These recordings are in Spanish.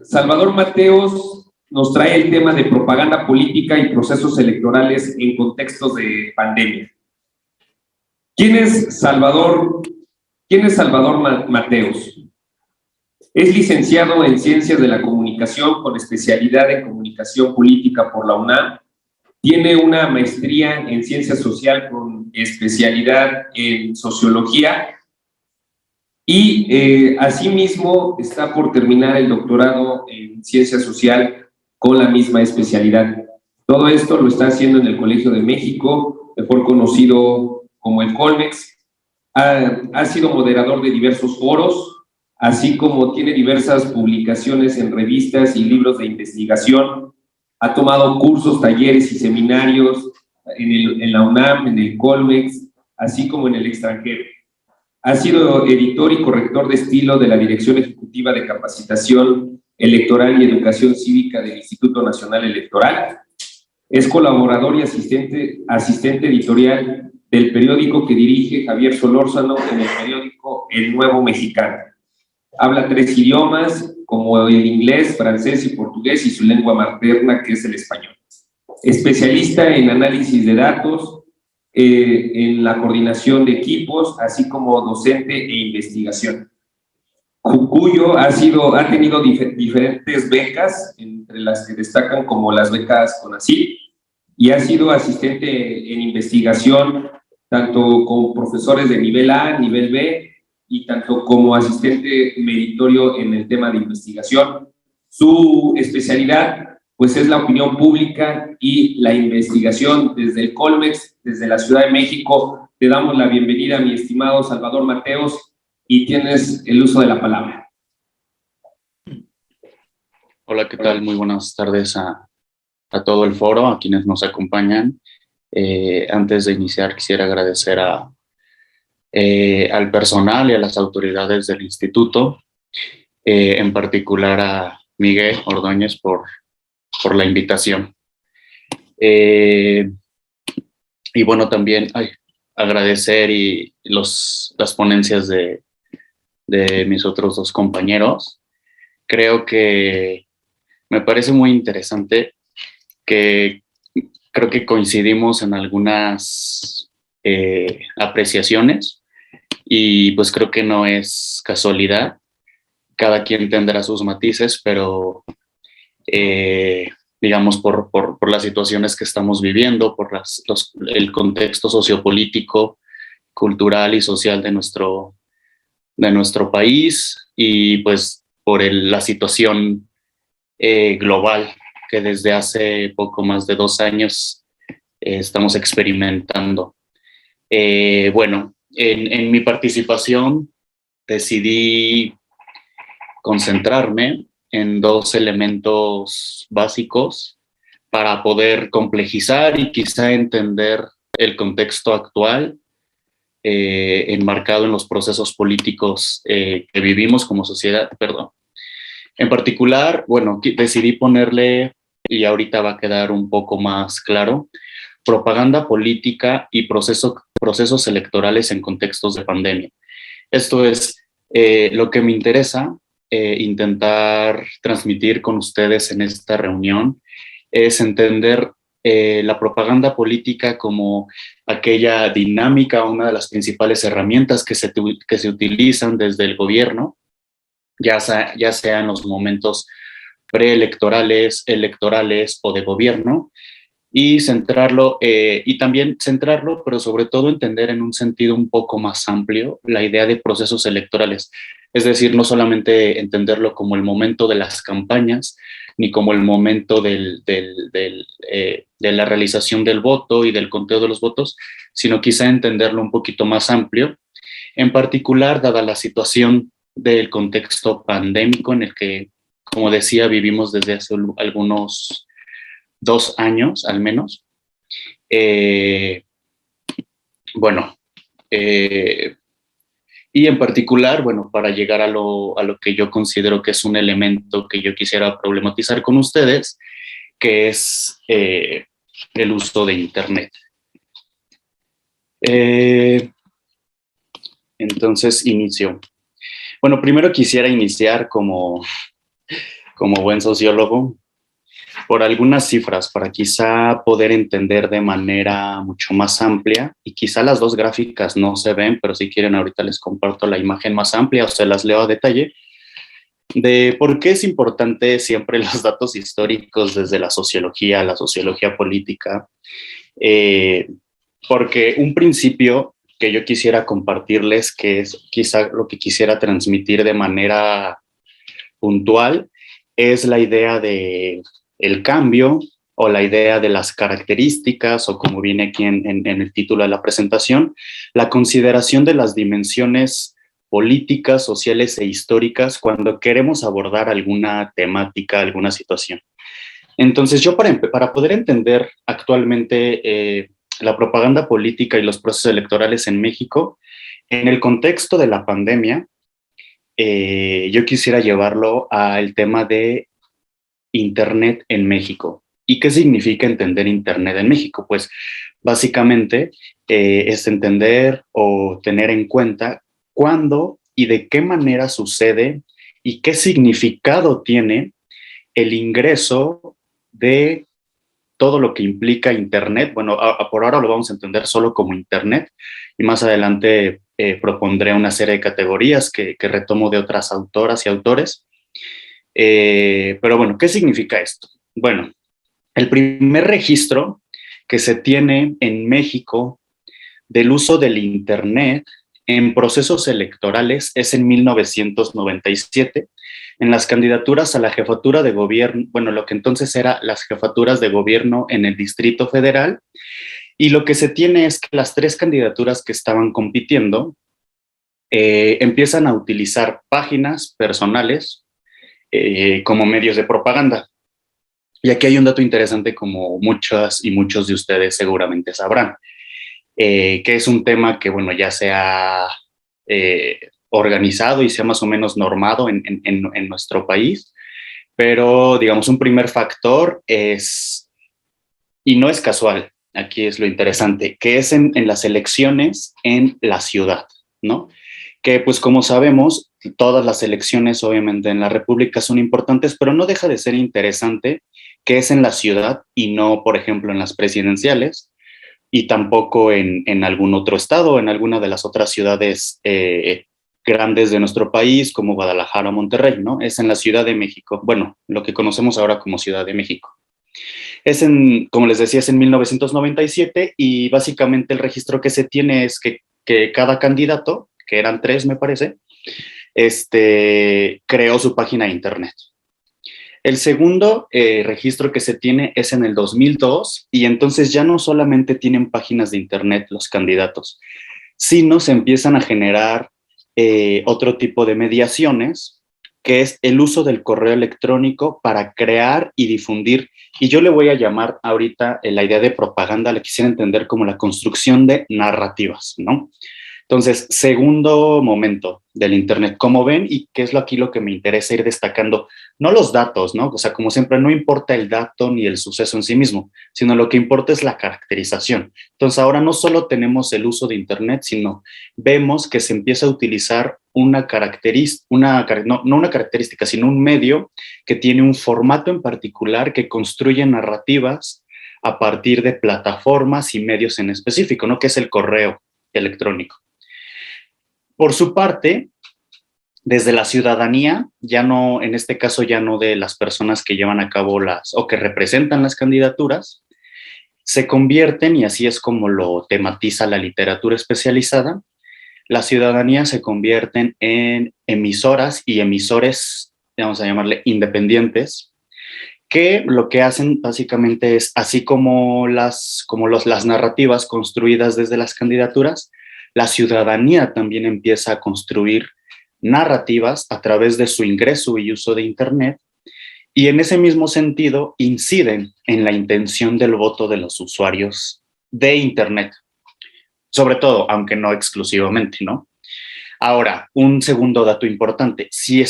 Salvador Mateos nos trae el tema de propaganda política y procesos electorales en contextos de pandemia. ¿Quién es Salvador Mateos? Es licenciado en Ciencias de la Comunicación con especialidad en Comunicación Política por la UNAM. Tiene una maestría en Ciencia Social con especialidad en Sociología y asimismo está por terminar el doctorado en Ciencia Social con la misma especialidad. Todo esto lo está haciendo en el Colegio de México, mejor conocido como el Colmex. Ha sido moderador de diversos foros, así como tiene diversas publicaciones en revistas y libros de investigación. Ha tomado cursos, talleres y seminarios en la UNAM, en el Colmex, así como en el extranjero. Ha sido editor y corrector de estilo de la Dirección Ejecutiva de Capacitación Electoral y Educación Cívica del Instituto Nacional Electoral. Es colaborador y asistente editorial del periódico que dirige Javier Solórzano en el periódico El Nuevo Mexicano. Habla 3 idiomas, como el inglés, francés y portugués, y su lengua materna, que es el español. Especialista en análisis de datos, en la coordinación de equipos, así como docente e investigación. Cuyo ha tenido diferentes becas, entre las que destacan como las becas CONACYT, y ha sido asistente en investigación tanto con profesores de nivel A, nivel B, y tanto como asistente meritorio en el tema de investigación. Su especialidad pues es la opinión pública y la investigación desde el Colmex, desde la Ciudad de México. Te damos la bienvenida, mi estimado Salvador Mateos, y tienes el uso de la palabra. Hola, ¿qué tal? Muy buenas tardes a todo el foro, a quienes nos acompañan. Antes de iniciar, quisiera agradecer al personal y a las autoridades del instituto, en particular a Miguel Ordóñez por la invitación. Y bueno, también agradecer las ponencias de mis otros 2 compañeros. Creo que me parece muy interesante que creo que coincidimos en algunas apreciaciones y pues creo que no es casualidad. Cada quien tendrá sus matices, pero digamos por las situaciones que estamos viviendo, por el contexto sociopolítico, cultural y social de nuestro país y pues por la situación global que desde hace poco más de 2 años estamos experimentando. Bueno, en mi participación decidí concentrarme en 2 elementos básicos para poder complejizar y quizá entender el contexto actual enmarcado en los procesos políticos que vivimos como sociedad, En particular, bueno, decidí ponerle, y ahorita va a quedar un poco más claro, propaganda política y procesos electorales en contextos de pandemia. Esto es lo que me interesa intentar transmitir con ustedes en esta reunión, es entender la propaganda política como aquella dinámica, una de las principales herramientas que se utilizan desde el gobierno, ya sea en los momentos preelectorales, electorales o de gobierno, y también centrarlo, pero sobre todo entender en un sentido un poco más amplio la idea de procesos electorales. Es decir, no solamente entenderlo como el momento de las campañas, ni como el momento de la realización del voto y del conteo de los votos, sino quizá entenderlo un poquito más amplio, en particular dada la situación del contexto pandémico en el que, como decía, vivimos desde hace algunos 2 años al menos. Bueno, y en particular, bueno, para llegar a lo que yo considero que es un elemento que yo quisiera problematizar con ustedes, que es el uso de Internet. Entonces, inicio. Bueno, primero quisiera iniciar como como buen sociólogo, por algunas cifras para quizá poder entender de manera mucho más amplia, y quizá las dos gráficas no se ven, pero si quieren ahorita les comparto la imagen más amplia o se las leo a detalle, de por qué es importante siempre los datos históricos desde la sociología política, porque un principio que yo quisiera compartirles, que es quizá lo que quisiera transmitir de manera puntual, es la idea de el cambio o la idea de las características, o como viene aquí en el título de la presentación, la consideración de las dimensiones políticas, sociales e históricas cuando queremos abordar alguna temática, alguna situación. Entonces, yo para poder entender actualmente la propaganda política y los procesos electorales en México, en el contexto de la pandemia, yo quisiera llevarlo al tema de Internet en México. ¿Y qué significa entender Internet en México? Pues básicamente es entender o tener en cuenta cuándo y de qué manera sucede y qué significado tiene el ingreso de todo lo que implica Internet. Bueno, por ahora lo vamos a entender solo como Internet, y más adelante propondré una serie de categorías que retomo de otras autoras y autores. Pero bueno, ¿qué significa esto? Bueno, el primer registro que se tiene en México del uso del Internet en procesos electorales es en 1997, en las candidaturas a la jefatura de gobierno, bueno, lo que entonces era las jefaturas de gobierno en el Distrito Federal, y lo que se tiene es que las tres candidaturas que estaban compitiendo empiezan a utilizar páginas personales como medios de propaganda. Y aquí hay un dato interesante, como muchas y muchos de ustedes seguramente sabrán, que es un tema que, bueno, ya se ha organizado y se ha más o menos normado en nuestro país, pero digamos un primer factor es, y no es casual, aquí es lo interesante, que es en las elecciones en la ciudad, ¿no? Que pues como sabemos, todas las elecciones obviamente en la República son importantes, pero no deja de ser interesante que es en la ciudad y no, por ejemplo, en las presidenciales, y tampoco en algún otro estado, en alguna de las otras ciudades grandes de nuestro país, como Guadalajara o Monterrey, ¿no? Es en la Ciudad de México, bueno, lo que conocemos ahora como Ciudad de México. Es como les decía, es en 1997, y básicamente el registro que se tiene es que cada candidato, que eran tres me parece, creó su página de internet. El segundo registro que se tiene es en el 2002, y entonces ya no solamente tienen páginas de internet los candidatos, sino se empiezan a generar otro tipo de mediaciones, que es el uso del correo electrónico para crear y difundir, y yo le voy a llamar ahorita la idea de propaganda, le quisiera entender como la construcción de narrativas, ¿no? Entonces, segundo momento del Internet, ¿cómo ven? Y qué es aquí lo que me interesa ir destacando, no los datos, ¿no? O sea, como siempre, no importa el dato ni el suceso en sí mismo, sino lo que importa es la caracterización. Entonces, ahora no solo tenemos el uso de Internet, sino vemos que se empieza a utilizar una característica, no una característica, sino un medio que tiene un formato en particular que construye narrativas a partir de plataformas y medios en específico, ¿no? Que es el correo electrónico. Por su parte, desde la ciudadanía, ya no, en este caso ya no de las personas que llevan a cabo o que representan las candidaturas, se convierten, y así es como lo tematiza la literatura especializada, la ciudadanía se convierten en emisoras y emisores, vamos a llamarle independientes, que lo que hacen básicamente es, así como las narrativas construidas desde las candidaturas, la ciudadanía también empieza a construir narrativas a través de su ingreso y uso de Internet, y en ese mismo sentido inciden en la intención del voto de los usuarios de Internet, sobre todo, aunque no exclusivamente, ¿no? Ahora, un segundo dato importante, si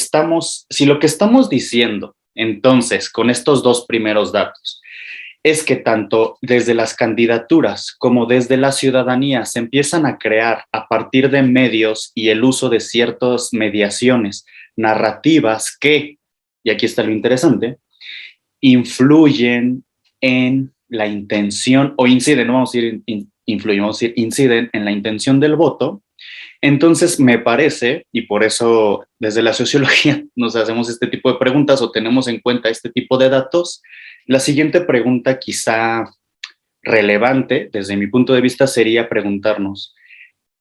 lo que estamos diciendo entonces con estos dos primeros datos es que tanto desde las candidaturas como desde la ciudadanía se empiezan a crear, a partir de medios y el uso de ciertas mediaciones narrativas que y aquí está lo interesante, influyen en la intención, o inciden, no vamos a decir influyen, vamos a decir inciden en la intención del voto. Entonces me parece, y por eso desde la sociología nos hacemos este tipo de preguntas o tenemos en cuenta este tipo de datos, la siguiente pregunta quizá relevante desde mi punto de vista sería preguntarnos,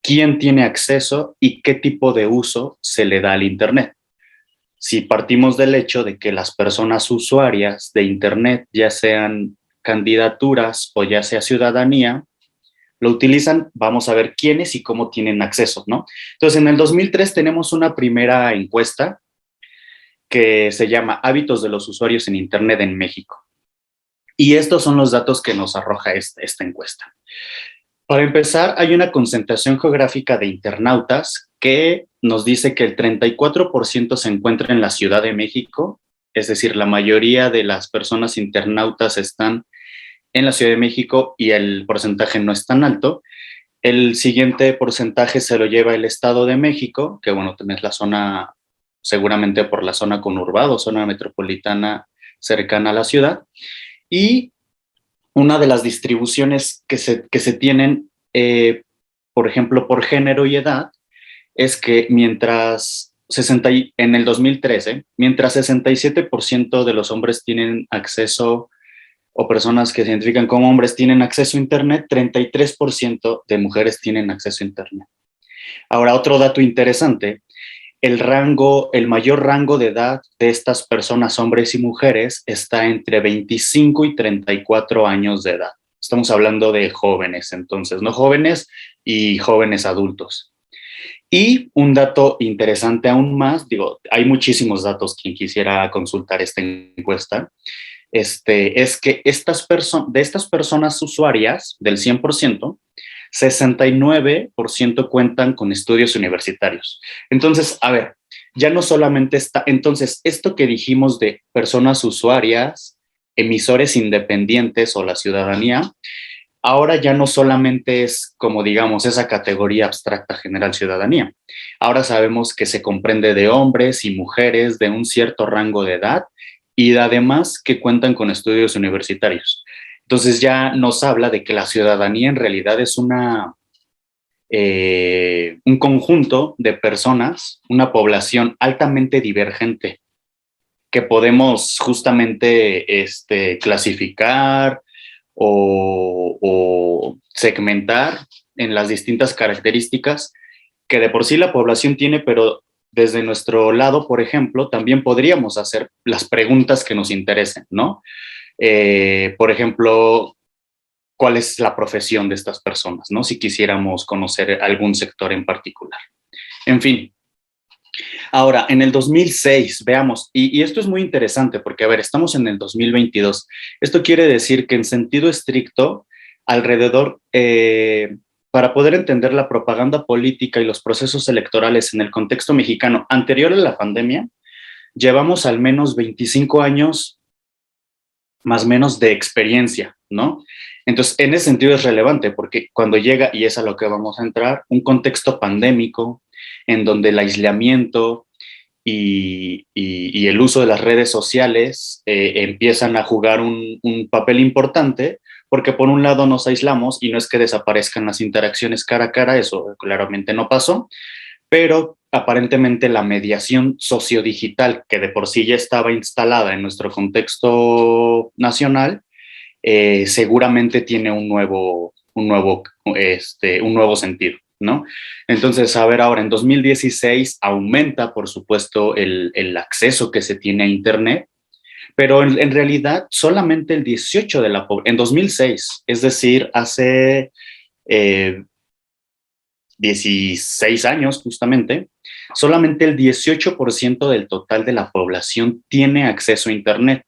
¿quién tiene acceso y qué tipo de uso se le da al Internet? Si partimos del hecho de que las personas usuarias de Internet, ya sean candidaturas o ya sea ciudadanía, lo utilizan, vamos a ver quiénes y cómo tienen acceso, ¿no? Entonces, en el 2003 tenemos una primera encuesta que se llama Hábitos de los usuarios en Internet en México. Y estos son los datos que nos arroja esta encuesta. Para empezar, hay una concentración geográfica de internautas que nos dice que el 34% se encuentra en la Ciudad de México, es decir, la mayoría de las personas internautas están en la Ciudad de México y el porcentaje no es tan alto. El siguiente porcentaje se lo lleva el Estado de México, que bueno, también es la zona, seguramente por la zona conurbada o zona metropolitana cercana a la ciudad. Y una de las distribuciones que se tienen, por ejemplo, por género y edad, es que en el 2013, mientras 67% de los hombres tienen acceso, o personas que se identifican como hombres tienen acceso a Internet, 33% de mujeres tienen acceso a Internet. Ahora, otro dato interesante, el mayor rango de edad de estas personas, hombres y mujeres, está entre 25 y 34 años de edad. Estamos hablando de jóvenes, entonces, no jóvenes y jóvenes adultos. Y un dato interesante aún más, digo, hay muchísimos datos quien quisiera consultar esta encuesta, es que de estas personas usuarias, del 100%, 69% cuentan con estudios universitarios. Entonces, a ver, ya no solamente está, entonces, esto que dijimos de personas usuarias, emisores independientes o la ciudadanía, ahora ya no solamente es como digamos esa categoría abstracta general ciudadanía. Ahora sabemos que se comprende de hombres y mujeres de un cierto rango de edad y además que cuentan con estudios universitarios. Entonces ya nos habla de que la ciudadanía en realidad es un conjunto de personas, una población altamente divergente que podemos justamente clasificar o segmentar en las distintas características que de por sí la población tiene, pero desde nuestro lado, por ejemplo, también podríamos hacer las preguntas que nos interesen, ¿no? Por ejemplo, ¿cuál es la profesión de estas personas, ¿no? Si quisiéramos conocer algún sector en particular. En fin. Ahora, en el 2006, veamos, y esto es muy interesante porque, a ver, estamos en el 2022. Esto quiere decir que en sentido estricto, alrededor, para poder entender la propaganda política y los procesos electorales en el contexto mexicano anterior a la pandemia, llevamos al menos 25 años más o menos de experiencia, ¿no? Entonces, en ese sentido es relevante porque cuando llega, y es a lo que vamos a entrar, un contexto pandémico en donde el aislamiento y el uso de las redes sociales empiezan a jugar un papel importante, porque por un lado nos aislamos y no es que desaparezcan las interacciones cara a cara, eso claramente no pasó, pero aparentemente la mediación sociodigital, que de por sí ya estaba instalada en nuestro contexto nacional, seguramente tiene un nuevo sentido, ¿no? Entonces, a ver, ahora en 2016 aumenta, por supuesto, el acceso que se tiene a Internet, pero en realidad solamente el 18 de la población, en 2006, es decir, hace 16 años justamente, solamente el 18% del total de la población tiene acceso a Internet.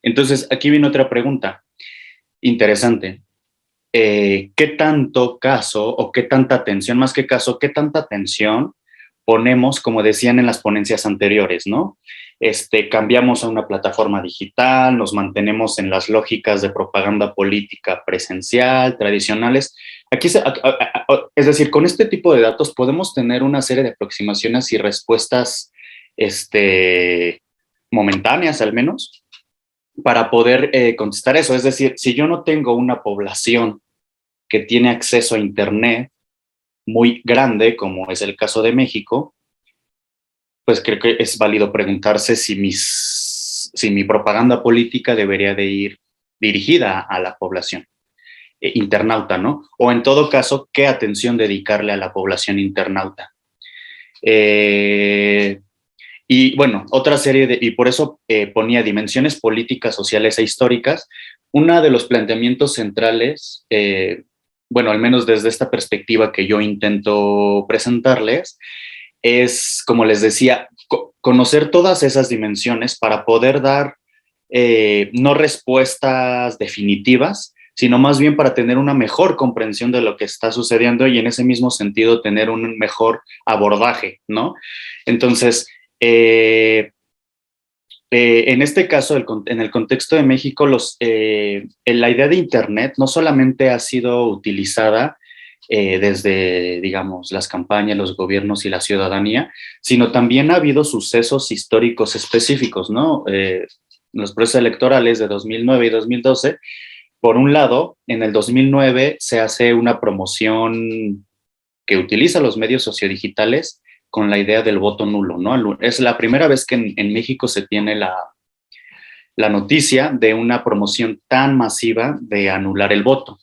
Entonces, aquí viene otra pregunta interesante. ¿Qué tanto caso o qué tanta atención, más que caso, qué tanta atención ponemos, como decían en las ponencias anteriores, ¿no? Cambiamos a una plataforma digital, nos mantenemos en las lógicas de propaganda política presencial, tradicionales. Aquí, es decir, con este tipo de datos podemos tener una serie de aproximaciones y respuestas, momentáneas al menos, para poder contestar eso. Es decir, si yo no tengo una población que tiene acceso a Internet muy grande, como es el caso de México, pues creo que es válido preguntarse si mi propaganda política debería de ir dirigida a la población internauta, ¿no? O en todo caso, ¿qué atención dedicarle a la población internauta? Y bueno, otra serie y por eso ponía dimensiones políticas, sociales e históricas. Uno de los planteamientos centrales, bueno, al menos desde esta perspectiva que yo intento presentarles, es, como les decía, conocer todas esas dimensiones para poder dar no respuestas definitivas, sino más bien para tener una mejor comprensión de lo que está sucediendo y en ese mismo sentido tener un mejor abordaje, ¿no? Entonces, en este caso, en el contexto de México, la idea de Internet no solamente ha sido utilizada desde, digamos, las campañas, los gobiernos y la ciudadanía, sino también ha habido sucesos históricos específicos, ¿no? Los procesos electorales de 2009 y 2012, por un lado, en el 2009 se hace una promoción que utiliza los medios sociodigitales con la idea del voto nulo, ¿no? Es la primera vez que en México se tiene la noticia de una promoción tan masiva de anular el voto.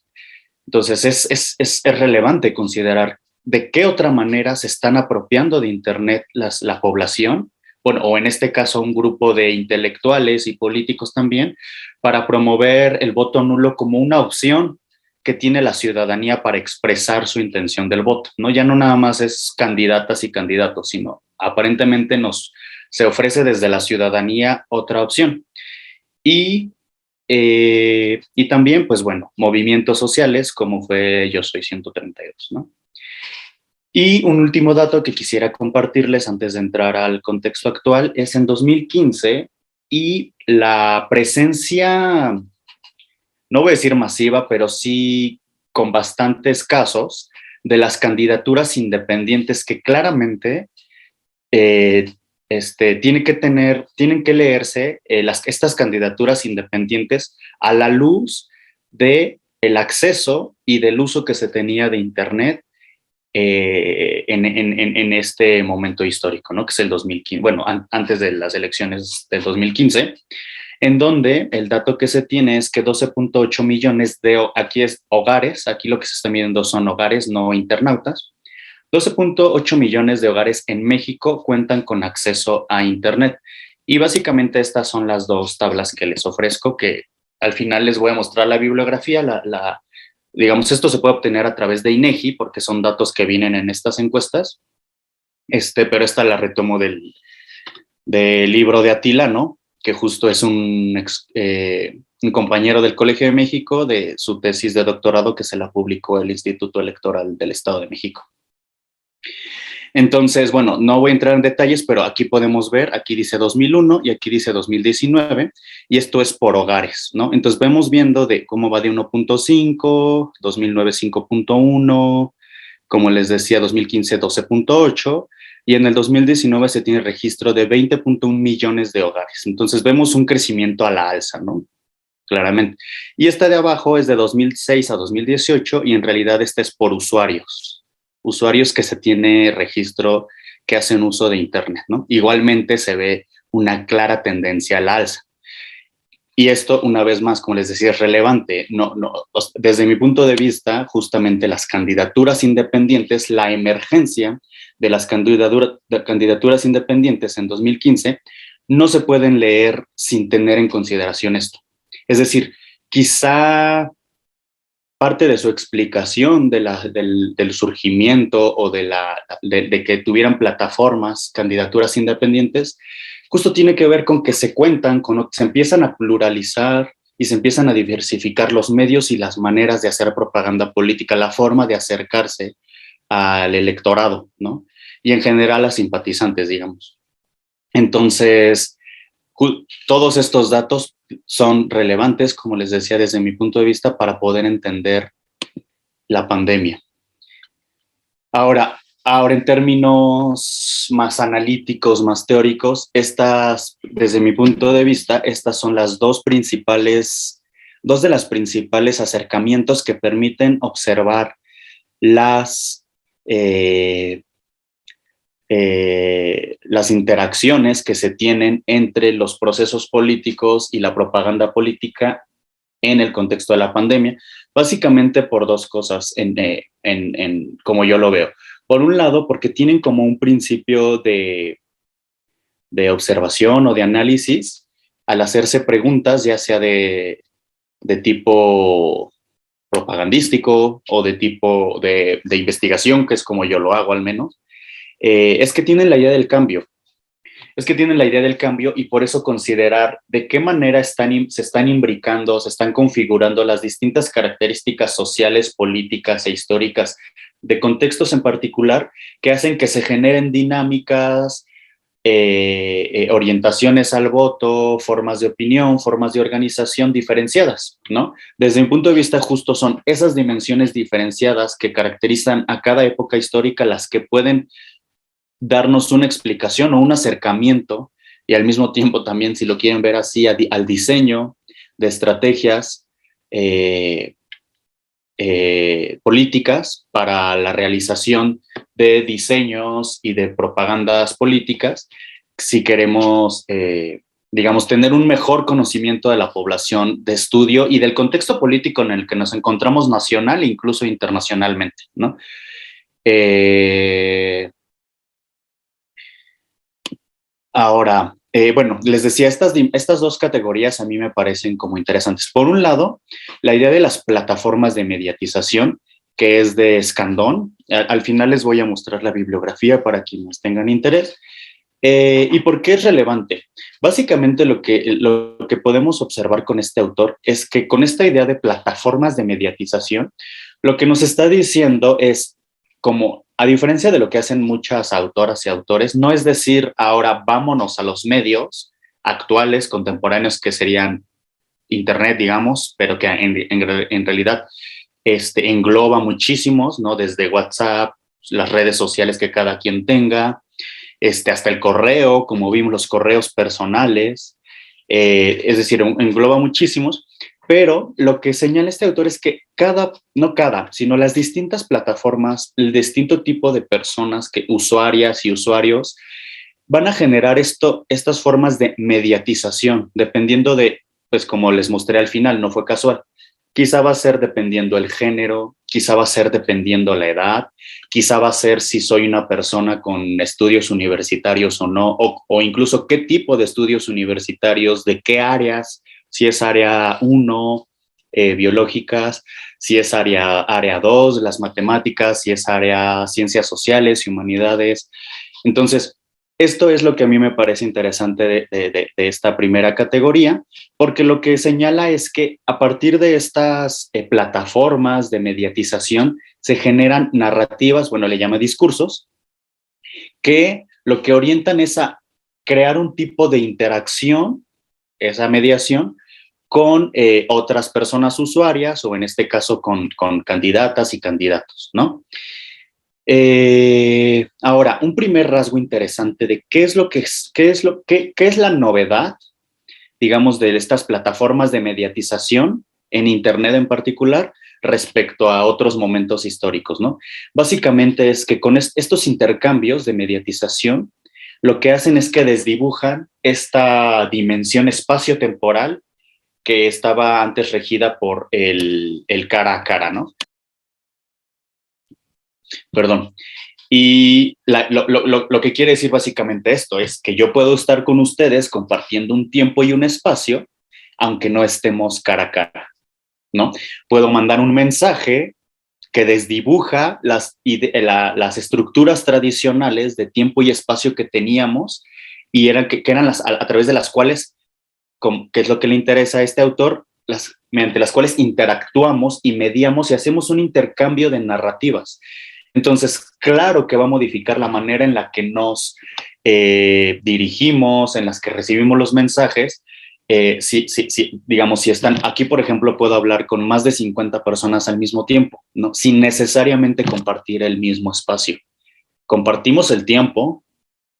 Entonces es relevante considerar de qué otra manera se están apropiando de Internet la población, bueno, o en este caso un grupo de intelectuales y políticos también, para promover el voto nulo como una opción que tiene la ciudadanía para expresar su intención del voto, ¿no? Ya no nada más es candidatas y candidatos, sino aparentemente se ofrece desde la ciudadanía otra opción. Y también, pues bueno, movimientos sociales como fue Yo Soy 132, ¿no? Y un último dato que quisiera compartirles antes de entrar al contexto actual es en 2015 y la presencia, no voy a decir masiva, pero sí con bastantes casos de las candidaturas independientes que claramente tienen que leerse estas candidaturas independientes a la luz de el acceso y del uso que se tenía de Internet en este momento histórico, ¿no? Que es el 2015, bueno, antes de las elecciones del 2015, en donde el dato que se tiene es que 12.8 millones aquí es hogares, aquí lo que se está midiendo son hogares, no internautas. 12.8 millones de hogares en México cuentan con acceso a Internet. Y básicamente estas son las dos tablas que les ofrezco, que al final les voy a mostrar la bibliografía. Digamos, esto se puede obtener a través de INEGI, porque son datos que vienen en estas encuestas, pero esta la retomo del libro de Atila, ¿no? Que justo es un compañero del Colegio de México de su tesis de doctorado que se la publicó el Instituto Electoral del Estado de México. Entonces, bueno, no voy a entrar en detalles, pero aquí podemos ver, aquí dice 2001 y aquí dice 2019, y esto es por hogares, ¿no? Entonces vemos viendo de cómo va de 1.5, 2009 5.1, como les decía, 2015 12.8, y en el 2019 se tiene registro de 20.1 millones de hogares. Entonces vemos un crecimiento a la alza, ¿no? Claramente. Y esta de abajo es de 2006 a 2018 y en realidad esta es por usuarios que se tiene registro que hacen uso de Internet, ¿no? Igualmente se ve una clara tendencia al alza. Y esto, una vez más, como les decía, es relevante. Desde mi punto de vista, justamente las candidaturas independientes, la emergencia de las candidaturas independientes en 2015, no se pueden leer sin tener en consideración esto. Es decir, quizá parte de su explicación del surgimiento o de que tuvieran plataformas, candidaturas independientes, justo tiene que ver con que se empiezan a pluralizar y se empiezan a diversificar los medios y las maneras de hacer propaganda política, la forma de acercarse al electorado, ¿no? Y en general a simpatizantes, digamos. Entonces, todos estos datos son relevantes, como les decía, desde mi punto de vista, para poder entender la pandemia. Ahora, Ahora, en términos más analíticos, más teóricos, desde mi punto de vista, estas son las dos de las principales acercamientos que permiten observar eh, las interacciones que se tienen entre los procesos políticos y la propaganda política en el contexto de la pandemia, básicamente por dos cosas, como yo lo veo. Por un lado, porque tienen como un principio de observación o de análisis al hacerse preguntas, ya sea de tipo propagandístico o de tipo de investigación, que es como yo lo hago al menos, es que tienen la idea del cambio. Es que tienen la idea del cambio y por eso considerar de qué manera se están imbricando, se están configurando las distintas características sociales, políticas e históricas de contextos en particular que hacen que se generen dinámicas, orientaciones al voto, formas de opinión, formas de organización diferenciadas, ¿no? Desde mi punto de vista, justo son esas dimensiones diferenciadas que caracterizan a cada época histórica las que pueden darnos una explicación o un acercamiento y al mismo tiempo también, si lo quieren ver así, al diseño de estrategias políticas para la realización de diseños y de propagandas políticas, si queremos, digamos, tener un mejor conocimiento de la población, de estudio y del contexto político en el que nos encontramos nacional e incluso internacionalmente, ¿no? Ahora, bueno, les decía, estas dos categorías a mí me parecen como interesantes. Por un lado, la idea de las plataformas de mediatización, que es de Escandón. Al final les voy a mostrar la bibliografía para quienes tengan interés. ¿Y por qué es relevante? Básicamente lo que podemos observar con este autor es que con esta idea de plataformas de mediatización, lo que nos está diciendo es como, a diferencia de lo que hacen muchas autoras y autores, no es decir, ahora vámonos a los medios actuales, contemporáneos, que serían Internet, digamos, pero que en realidad engloba muchísimos, ¿no? Desde WhatsApp, las redes sociales que cada quien tenga, hasta el correo, como vimos, los correos personales, es decir, engloba muchísimos, pero lo que señala este autor es que sino las distintas plataformas, el distinto tipo de personas, usuarias y usuarios, van a generar estas formas de mediatización, dependiendo de, pues como les mostré al final, no fue casual. Quizá va a ser dependiendo el género, quizá va a ser dependiendo la edad, quizá va a ser si soy una persona con estudios universitarios o no, o incluso qué tipo de estudios universitarios, de qué áreas, si es área 1, biológicas, si es área 2, las matemáticas, si es área ciencias sociales y humanidades. Entonces, esto es lo que a mí me parece interesante de esta primera categoría, porque lo que señala es que a partir de estas plataformas de mediatización se generan narrativas, bueno, le llama discursos, que lo que orientan es a crear un tipo de interacción, esa mediación, con otras personas usuarias o en este caso con candidatas y candidatos, ¿no? Ahora, un primer rasgo interesante de qué es la novedad, digamos, de estas plataformas de mediatización en Internet en particular respecto a otros momentos históricos, ¿no? Básicamente es que con estos intercambios de mediatización, lo que hacen es que desdibujan esta dimensión espacio-temporal que estaba antes regida por el cara a cara, ¿no? Perdón. Y lo que quiere decir básicamente esto es que yo puedo estar con ustedes compartiendo un tiempo y un espacio, aunque no estemos cara a cara, ¿no? Puedo mandar un mensaje que desdibuja las estructuras tradicionales de tiempo y espacio que teníamos y que eran a través de las cuales, que es lo que le interesa a este autor, mediante las cuales interactuamos y mediamos y hacemos un intercambio de narrativas. Entonces, claro que va a modificar la manera en la que nos dirigimos, en las que recibimos los mensajes. Digamos, si están aquí, por ejemplo, puedo hablar con más de 50 personas al mismo tiempo, ¿no? Sin necesariamente compartir el mismo espacio. compartimos el tiempo,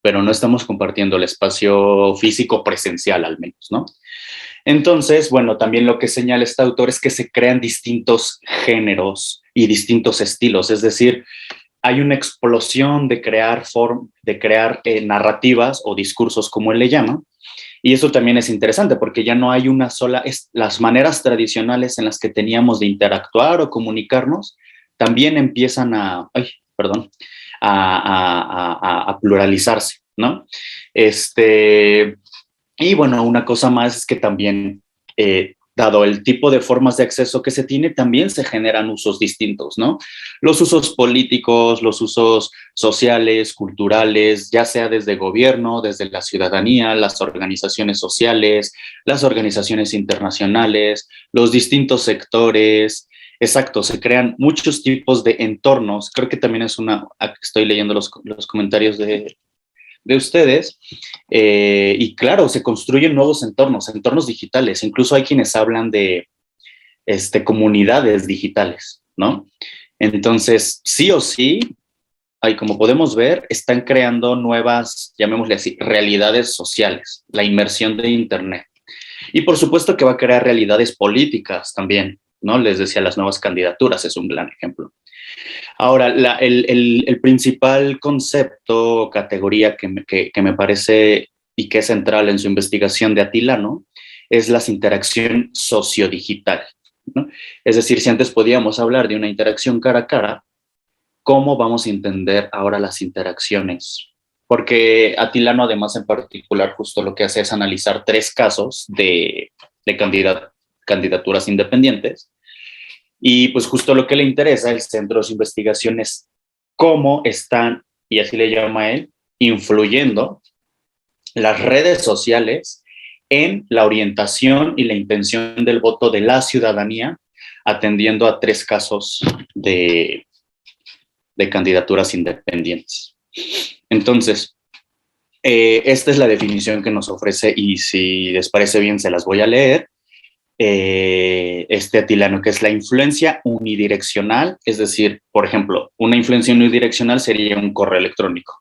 pero no estamos compartiendo el espacio físico presencial al menos, ¿no? Entonces, bueno, también lo que señala este autor es que se crean distintos géneros y distintos estilos, es decir, hay una explosión de crear, narrativas o discursos, como él le llama, y eso también es interesante porque ya no hay una sola, las maneras tradicionales en las que teníamos de interactuar o comunicarnos también empiezan a pluralizarse, ¿no? Y bueno, una cosa más es que también, dado el tipo de formas de acceso que se tiene, también se generan usos distintos, ¿no? Los usos políticos, los usos sociales, culturales, ya sea desde gobierno, desde la ciudadanía, las organizaciones sociales, las organizaciones internacionales, los distintos sectores. Exacto, se crean muchos tipos de entornos. Creo que también estoy leyendo los comentarios de ustedes, y claro, se construyen nuevos entornos digitales, incluso hay quienes hablan de comunidades digitales, ¿no? Entonces, sí o sí, como podemos ver, están creando nuevas, llamémosle así, realidades sociales, la inmersión de Internet. Y por supuesto que va a crear realidades políticas también, ¿no? Les decía, las nuevas candidaturas es un gran ejemplo. Ahora, el principal concepto o categoría que me parece y que es central en su investigación de Atilano es la interacción sociodigital, ¿no? Es decir, si antes podíamos hablar de una interacción cara a cara, ¿cómo vamos a entender ahora las interacciones? Porque Atilano, además, en particular, justo lo que hace es analizar 3 casos de candidaturas independientes. Y pues justo lo que le interesa al centro de su investigación es cómo están, y así le llama él, influyendo las redes sociales en la orientación y la intención del voto de la ciudadanía, atendiendo a 3 casos de candidaturas independientes. Entonces, esta es la definición que nos ofrece, y si les parece bien se las voy a leer. Atilano, que es la influencia unidireccional, es decir, por ejemplo, una influencia unidireccional sería un correo electrónico,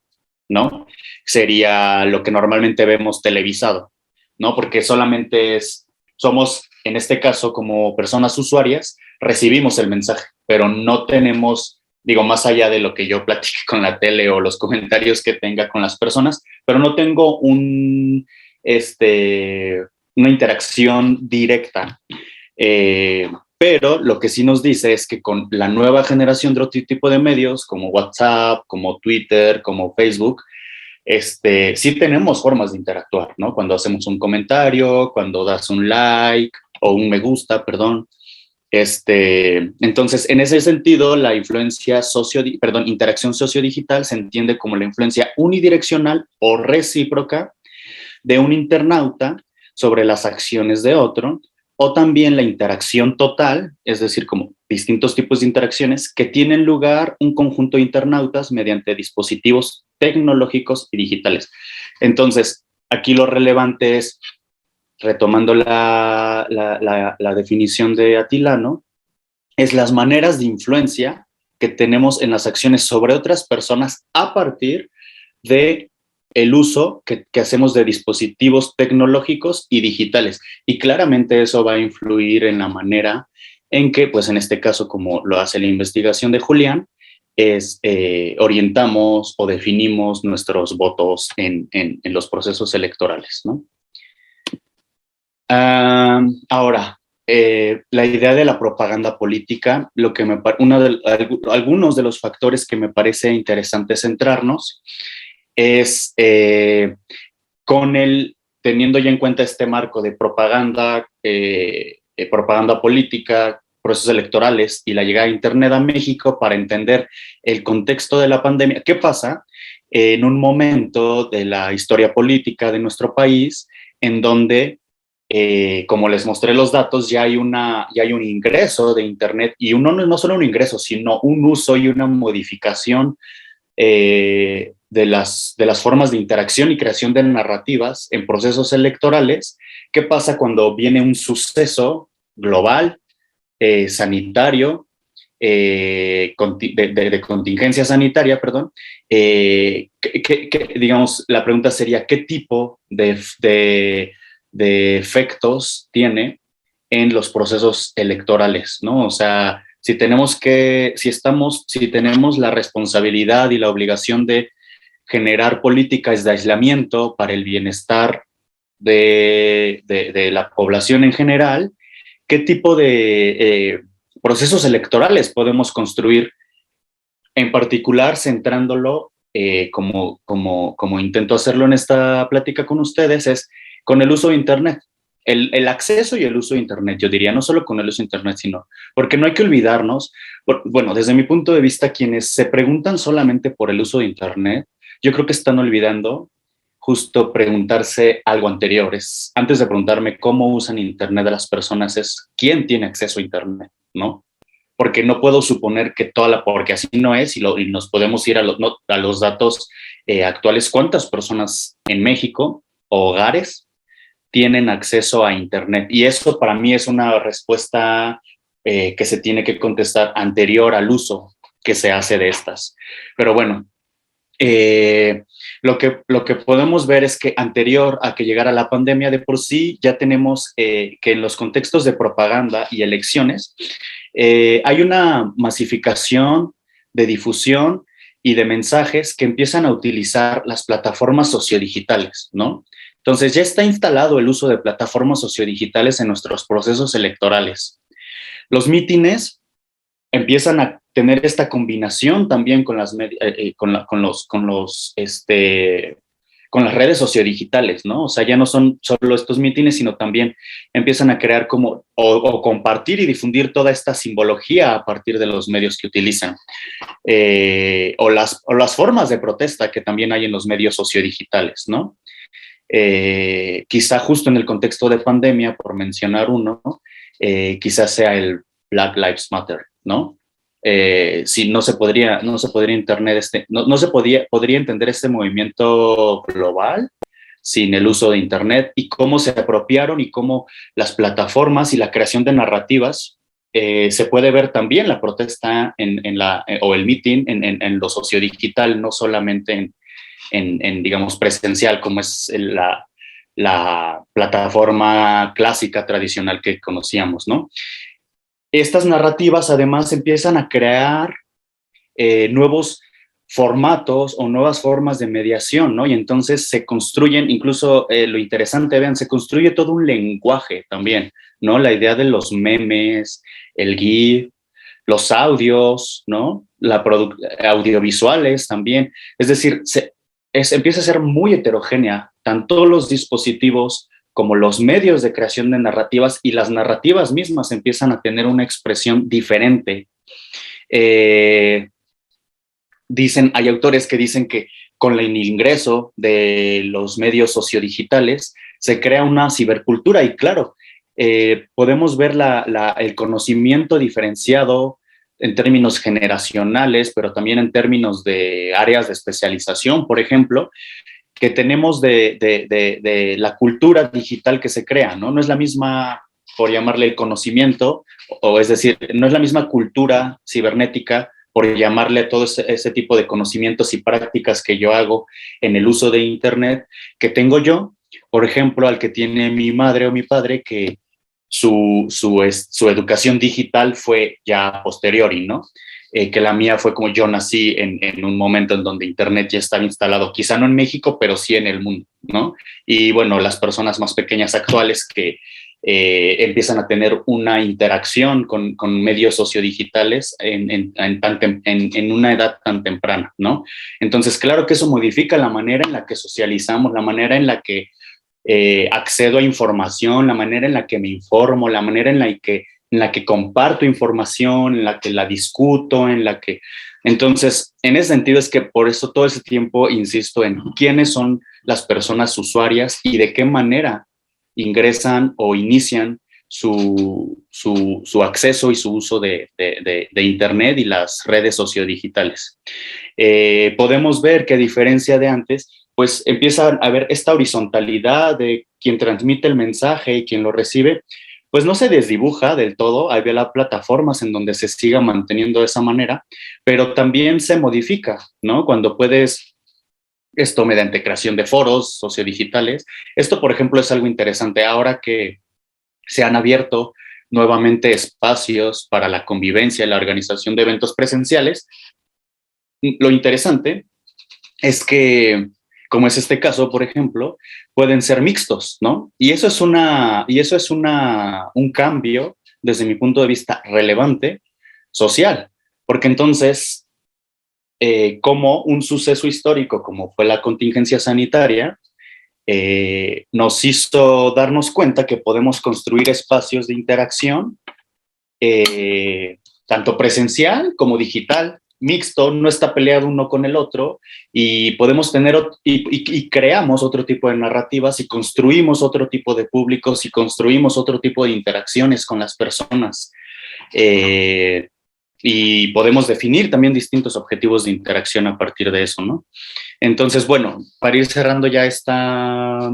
¿no? Sería lo que normalmente vemos televisado, ¿no? Porque solamente somos, en este caso, como personas usuarias, recibimos el mensaje, pero no tenemos, digo, más allá de lo que yo platique con la tele o los comentarios que tenga con las personas, pero no tengo una interacción directa. Pero lo que sí nos dice es que con la nueva generación de otro tipo de medios, como WhatsApp, como Twitter, como Facebook, sí tenemos formas de interactuar, ¿no? Cuando hacemos un comentario, cuando das un like o un me gusta, perdón. Entonces, en ese sentido, la interacción sociodigital se entiende como la influencia unidireccional o recíproca de un internauta sobre las acciones de otro, o también la interacción total, es decir, como distintos tipos de interacciones que tienen lugar un conjunto de internautas mediante dispositivos tecnológicos y digitales. Entonces, aquí lo relevante es, retomando la definición de Atilano, es las maneras de influencia que tenemos en las acciones sobre otras personas a partir de el uso que hacemos de dispositivos tecnológicos y digitales. Y claramente eso va a influir en la manera en que, pues en este caso, como lo hace la investigación de Julián, orientamos o definimos nuestros votos en los procesos electorales, ¿no? Ahora, la idea de la propaganda política, algunos de los factores que me parece interesante centrarnos es teniendo ya en cuenta este marco de propaganda política, procesos electorales y la llegada de Internet a México, para entender el contexto de la pandemia. ¿Qué pasa en un momento de la historia política de nuestro país en donde, como les mostré los datos, ya hay un ingreso de Internet, y no solo un ingreso, sino un uso y una modificación de las formas de interacción y creación de narrativas en procesos electorales? ¿Qué pasa cuando viene un suceso global, sanitario, de contingencia sanitaria, perdón, digamos, la pregunta sería, ¿qué tipo de efectos tiene en los procesos electorales, ¿no? O sea, si tenemos la responsabilidad y la obligación de generar políticas de aislamiento para el bienestar de la población en general, ¿qué tipo de procesos electorales podemos construir, en particular centrándolo, como intento hacerlo en esta plática con ustedes, es con el uso de Internet? El acceso y el uso de Internet, yo diría, no solo con el uso de Internet, sino porque no hay que olvidarnos, bueno, desde mi punto de vista, quienes se preguntan solamente por el uso de Internet, yo creo que están olvidando justo preguntarse algo anterior. Es, antes de preguntarme cómo usan Internet las personas, es quién tiene acceso a Internet, ¿no? Porque no puedo suponer que porque así no es, y nos podemos ir a los datos actuales. ¿Cuántas personas en México, hogares, tienen acceso a Internet? Y eso para mí es una respuesta que se tiene que contestar anterior al uso que se hace de estas. Pero bueno, lo que podemos ver es que anterior a que llegara la pandemia, de por sí ya tenemos que en los contextos de propaganda y elecciones hay una masificación de difusión y de mensajes que empiezan a utilizar las plataformas sociodigitales, ¿no? Entonces ya está instalado el uso de plataformas sociodigitales en nuestros procesos electorales. Los mítines empiezan a tener esta combinación también con las redes sociodigitales, ¿no? O sea, ya no son solo estos mítines, sino también empiezan a crear o compartir y difundir toda esta simbología a partir de los medios que utilizan, o las formas de protesta que también hay en los medios sociodigitales, ¿no? Quizá justo en el contexto de pandemia, por mencionar uno, quizás sea el Black Lives Matter, ¿no? Si no se podría podría entender este movimiento global sin el uso de Internet, y cómo se apropiaron y cómo las plataformas y la creación de narrativas, se puede ver también la protesta o el meeting en lo sociodigital, no solamente digamos, presencial, como es la plataforma clásica tradicional que conocíamos, ¿no? Estas narrativas además empiezan a crear nuevos formatos o nuevas formas de mediación, ¿no? Y entonces se construyen, incluso lo interesante, vean, se construye todo un lenguaje también, ¿no? La idea de los memes, el GIF, los audios, ¿no? Audiovisuales también. Es decir, empieza a ser muy heterogénea, tanto los dispositivos como los medios de creación de narrativas, y las narrativas mismas empiezan a tener una expresión diferente. Hay autores que dicen que con el ingreso de los medios sociodigitales se crea una cibercultura, y claro, podemos ver el conocimiento diferenciado en términos generacionales, pero también en términos de áreas de especialización, por ejemplo, que tenemos de la cultura digital que se crea, ¿no? No es la misma, por llamarle el conocimiento, o es decir, no es la misma cultura cibernética, por llamarle a todo ese tipo de conocimientos y prácticas que yo hago en el uso de Internet, que tengo yo, por ejemplo, al que tiene mi madre o mi padre, que su educación digital fue ya posteriori, ¿no? Que la mía fue como yo nací en un momento en donde Internet ya estaba instalado, quizá no en México, pero sí en el mundo, ¿no? Y bueno, las personas más pequeñas actuales que empiezan a tener una interacción con medios sociodigitales en una edad tan temprana, ¿no? Entonces, claro que eso modifica la manera en la que socializamos, la manera en la que accedo a información, la manera en la que me informo, la manera en la que comparto información, en la que la discuto, Entonces, en ese sentido es que por eso todo ese tiempo insisto en quiénes son las personas usuarias y de qué manera ingresan o inician su acceso y su uso de Internet y las redes sociodigitales. Podemos ver que, a diferencia de antes, pues empieza a haber esta horizontalidad de quien transmite el mensaje y quien lo recibe, pues no se desdibuja del todo, hay plataformas en donde se siga manteniendo de esa manera, pero también se modifica, ¿no? Cuando puedes, esto mediante creación de foros sociodigitales, esto por ejemplo es algo interesante ahora que se han abierto nuevamente espacios para la convivencia y la organización de eventos presenciales. Lo interesante es que, como es este caso, por ejemplo, pueden ser mixtos, ¿no? Y eso es un cambio, desde mi punto de vista, relevante, social, porque entonces, como un suceso histórico, como fue la contingencia sanitaria, nos hizo darnos cuenta que podemos construir espacios de interacción, tanto presencial como digital, mixto, no está peleado uno con el otro, y podemos tener y creamos otro tipo de narrativas y construimos otro tipo de públicos y construimos otro tipo de interacciones con las personas. Y podemos definir también distintos objetivos de interacción a partir de eso, ¿no? Entonces, bueno, para ir cerrando ya esta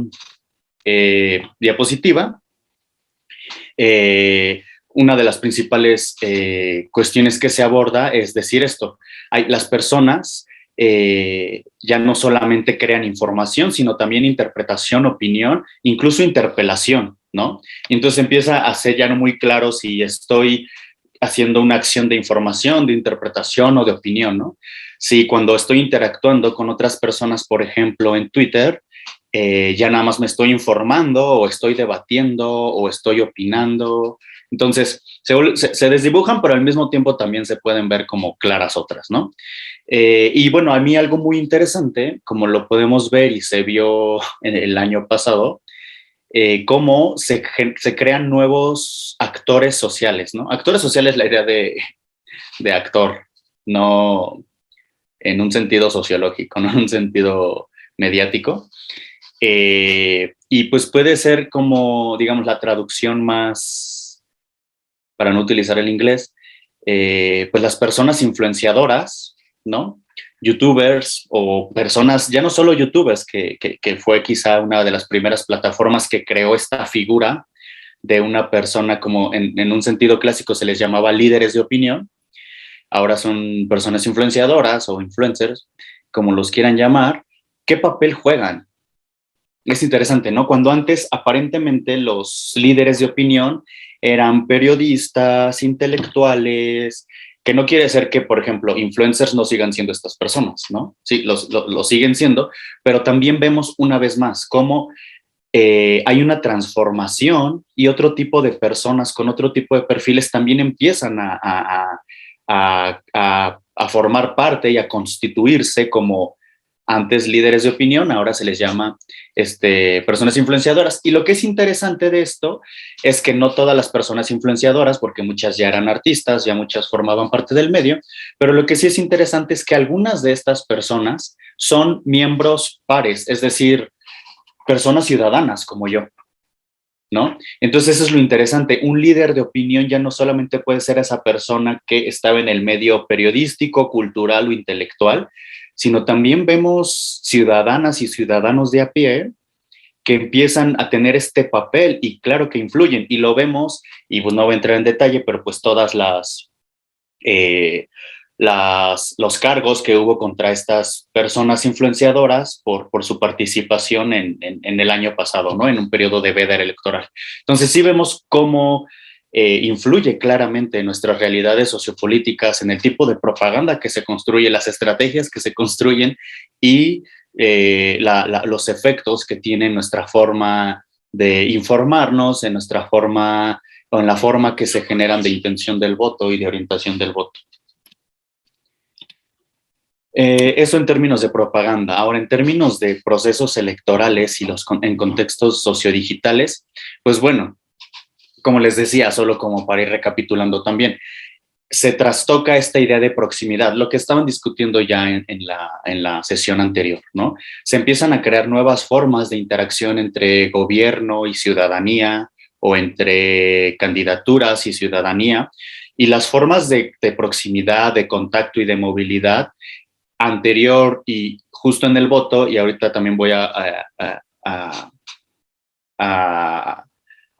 diapositiva, una de las principales cuestiones que se aborda es decir esto, las personas ya no solamente crean información, sino también interpretación, opinión, incluso interpelación, ¿no? Y entonces empieza a ser ya no muy claro si estoy haciendo una acción de información, de interpretación o de opinión, ¿no? Si cuando estoy interactuando con otras personas, por ejemplo, en Twitter, ya nada más me estoy informando o estoy debatiendo o estoy opinando. Entonces, se desdibujan, pero al mismo tiempo también se pueden ver como claras otras, ¿no? Y bueno, a mí algo muy interesante, como lo podemos ver y se vio en el año pasado, cómo se crean nuevos actores sociales, ¿no? Actores sociales, la idea de actor, no en un sentido sociológico, no en un sentido mediático. Y pues puede ser como, digamos, la traducción más, para no utilizar el inglés, pues las personas influenciadoras, ¿no? YouTubers o personas, ya no solo YouTubers, que fue quizá una de las primeras plataformas que creó esta figura de una persona como en un sentido clásico se les llamaba líderes de opinión, ahora son personas influenciadoras o influencers, como los quieran llamar. ¿Qué papel juegan? Es interesante, ¿no? Cuando antes aparentemente los líderes de opinión eran periodistas, intelectuales, que no quiere decir que, por ejemplo, influencers no sigan siendo estas personas, ¿no? Sí, lo siguen siendo, pero también vemos una vez más cómo hay una transformación y otro tipo de personas con otro tipo de perfiles también empiezan a formar parte y a constituirse como antes líderes de opinión, ahora se les llama personas influenciadoras. Y lo que es interesante de esto es que no todas las personas influenciadoras, porque muchas ya eran artistas, ya muchas formaban parte del medio, pero lo que sí es interesante es que algunas de estas personas son miembros pares, es decir, personas ciudadanas como yo, ¿no? Entonces eso es lo interesante. Un líder de opinión ya no solamente puede ser esa persona que estaba en el medio periodístico, cultural o intelectual, sino también vemos ciudadanas y ciudadanos de a pie que empiezan a tener este papel y claro que influyen y lo vemos y pues no voy a entrar en detalle, pero pues todas eh, los cargos que hubo contra estas personas influenciadoras por su participación en el año pasado, ¿no? En un periodo de veda electoral. Entonces sí vemos cómo influye claramente en nuestras realidades sociopolíticas, en el tipo de propaganda que se construye, las estrategias que se construyen y los efectos que tiene nuestra forma de informarnos, en nuestra forma o en la forma que se generan de intención del voto y de orientación del voto. Eso en términos de propaganda. Ahora, en términos de procesos electorales y en contextos sociodigitales, pues bueno, como les decía, solo como para ir recapitulando también, se trastoca esta idea de proximidad, lo que estaban discutiendo ya en la sesión anterior, ¿no? Se empiezan a crear nuevas formas de interacción entre gobierno y ciudadanía o entre candidaturas y ciudadanía, y las formas de proximidad, de contacto y de movilidad anterior y justo en el voto, y ahorita también voy a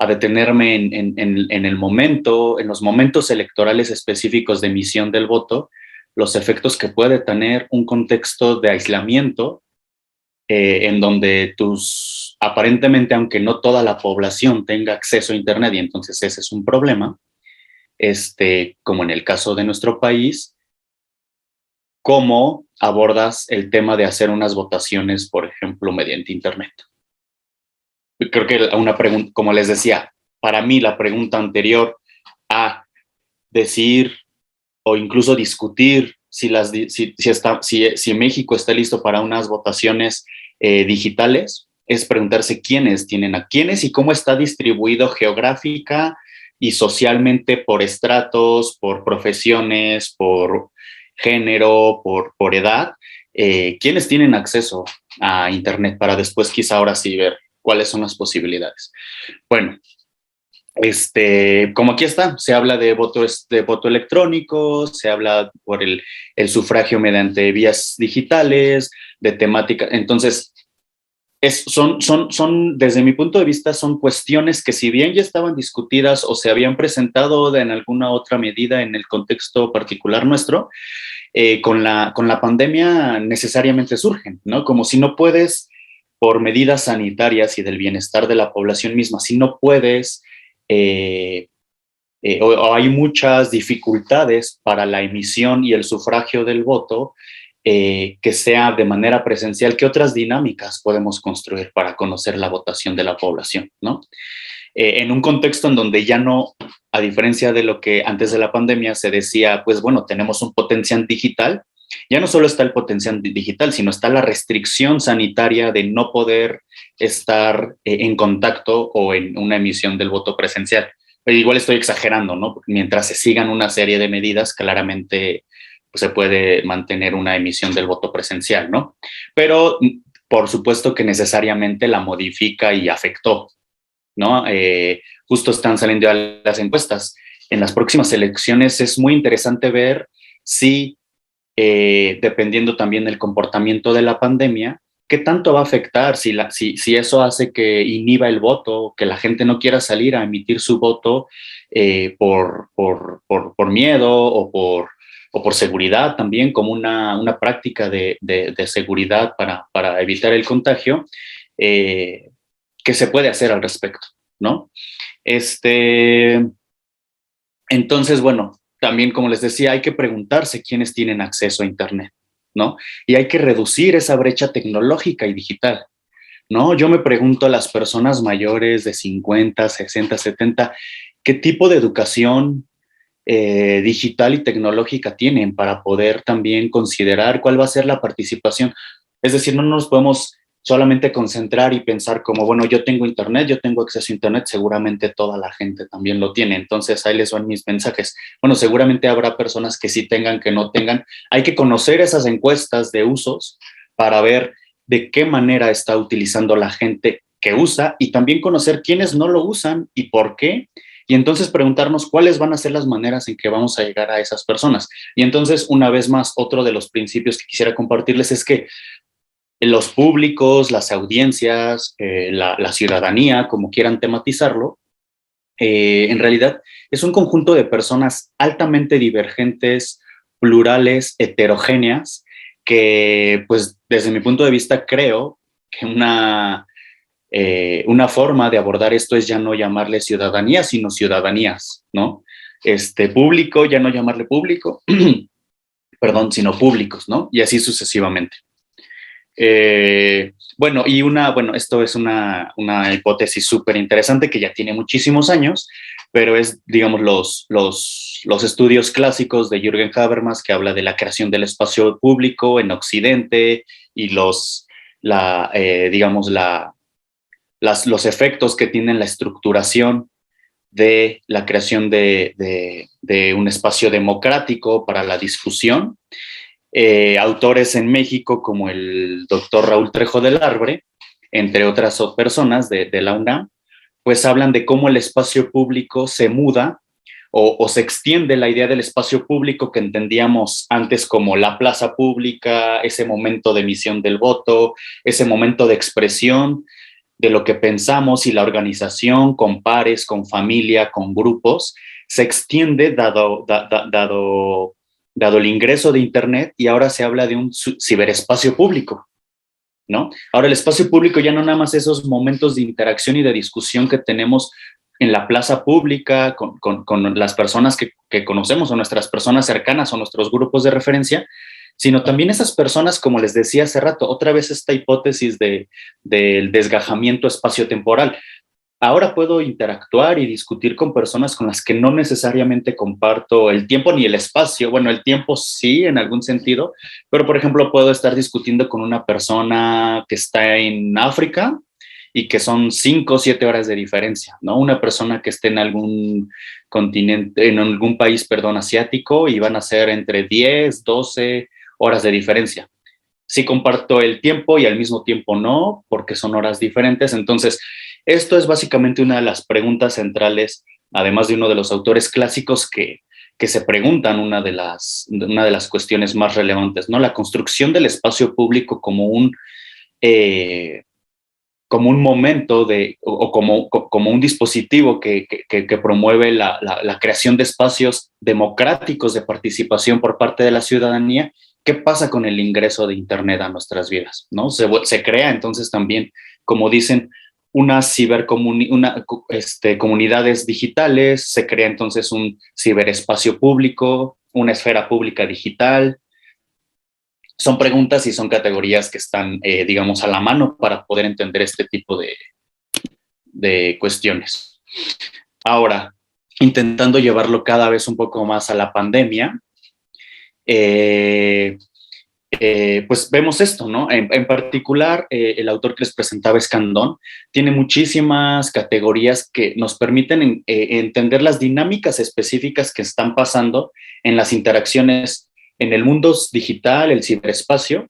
a detenerme en el momento, en los momentos electorales específicos de emisión del voto, los efectos que puede tener un contexto de aislamiento en donde aparentemente, aunque no toda la población tenga acceso a Internet, y entonces ese es un problema, como en el caso de nuestro país, ¿cómo abordas el tema de hacer unas votaciones, por ejemplo, mediante Internet? Creo que una pregunta, como les decía, para mí la pregunta anterior a decir o incluso discutir si México está listo para unas votaciones digitales, es preguntarse quiénes tienen a quiénes y cómo está distribuido geográfica y socialmente por estratos, por profesiones, por género, por edad, quiénes tienen acceso a Internet para después quizá ahora sí ver cuáles son las posibilidades. Bueno, como aquí está, se habla de voto electrónico, se habla por el sufragio mediante vías digitales, de temática. Entonces, son, desde mi punto de vista, son cuestiones que si bien ya estaban discutidas o se habían presentado en alguna otra medida en el contexto particular nuestro, con la pandemia necesariamente surgen, ¿no? Como si no puedes, por medidas sanitarias y del bienestar de la población misma, si no puedes o hay muchas dificultades para la emisión y el sufragio del voto, que sea de manera presencial, ¿qué otras dinámicas podemos construir para conocer la votación de la población, ¿no? En un contexto en donde ya no, a diferencia de lo que antes de la pandemia se decía, pues bueno, tenemos un potencial digital, ya no solo está el potencial digital, sino está la restricción sanitaria de no poder estar en contacto o en una emisión del voto presencial. Pero igual estoy exagerando, ¿no? Porque mientras se sigan una serie de medidas, claramente pues, se puede mantener una emisión del voto presencial, ¿no? Pero por supuesto que necesariamente la modifica y afectó, ¿no? Justo están saliendo ya las encuestas. En las próximas elecciones es muy interesante ver si, dependiendo también del comportamiento de la pandemia, qué tanto va a afectar, si eso hace que inhiba el voto, que la gente no quiera salir a emitir su voto por miedo o por seguridad también, como una práctica de seguridad para evitar el contagio. ¿Qué se puede hacer al respecto, no? Entonces, bueno, también como les decía, hay que preguntarse quiénes tienen acceso a Internet, ¿no? Y hay que reducir esa brecha tecnológica y digital, ¿no? Yo me pregunto a las personas mayores de 50, 60, 70, ¿qué tipo de educación digital y tecnológica tienen para poder también considerar cuál va a ser la participación? Es decir, no nos podemos solamente concentrar y pensar como, bueno, yo tengo Internet, yo tengo acceso a Internet, seguramente toda la gente también lo tiene. Entonces, ahí les van mis mensajes. Bueno, seguramente habrá personas que sí tengan, que no tengan. Hay que conocer esas encuestas de usos para ver de qué manera está utilizando la gente que usa y también conocer quiénes no lo usan y por qué. Y entonces preguntarnos cuáles van a ser las maneras en que vamos a llegar a esas personas. Y entonces, una vez más, otro de los principios que quisiera compartirles es que los públicos, las audiencias, la ciudadanía, como quieran tematizarlo, en realidad es un conjunto de personas altamente divergentes, plurales, heterogéneas, que pues desde mi punto de vista creo que una forma de abordar esto es ya no llamarle ciudadanía, sino ciudadanías, ¿no? Público, ya no llamarle público, perdón, sino públicos, ¿no? Y así sucesivamente. Bueno, esto es una hipótesis súper interesante que ya tiene muchísimos años, pero es, digamos, los estudios clásicos de Jürgen Habermas, que habla de la creación del espacio público en Occidente y los efectos que tienen la estructuración de la creación de un espacio democrático para la difusión. Autores en México como el doctor Raúl Trejo del Arbre, entre otras personas de la UNAM, pues hablan de cómo el espacio público se muda o se extiende la idea del espacio público que entendíamos antes como la plaza pública, ese momento de emisión del voto, ese momento de expresión de lo que pensamos y la organización con pares, con familia, con grupos, se extiende dado el ingreso de Internet, y ahora se habla de un ciberespacio público, ¿no? Ahora el espacio público ya no nada más esos momentos de interacción y de discusión que tenemos en la plaza pública con las personas que conocemos, o nuestras personas cercanas o nuestros grupos de referencia, sino también esas personas, como les decía hace rato, otra vez esta hipótesis del desgajamiento espaciotemporal. Ahora puedo interactuar y discutir con personas con las que no necesariamente comparto el tiempo ni el espacio. Bueno, el tiempo sí, en algún sentido, pero por ejemplo puedo estar discutiendo con una persona que está en África y que son 5 o 7 horas de diferencia, ¿no? Una persona que esté en algún continente, en algún país, perdón, asiático, y van a ser entre 10, 12 horas de diferencia. Sí comparto el tiempo y al mismo tiempo no, porque son horas diferentes. Entonces, esto es básicamente una de las preguntas centrales, además de uno de los autores clásicos que se preguntan, una de las cuestiones más relevantes, ¿no? La construcción del espacio público como un momento o como un dispositivo que promueve la creación de espacios democráticos de participación por parte de la ciudadanía. ¿Qué pasa con el ingreso de Internet a nuestras vidas, ¿no? Se crea entonces también, como dicen, comunidades digitales, se crea entonces un ciberespacio público, una esfera pública digital. Son preguntas y son categorías que están, digamos, a la mano para poder entender este tipo de cuestiones. Ahora, intentando llevarlo cada vez un poco más a la pandemia, pues vemos esto, ¿no? En particular, el autor que les presentaba, Escandón, tiene muchísimas categorías que nos permiten entender las dinámicas específicas que están pasando en las interacciones en el mundo digital, el ciberespacio,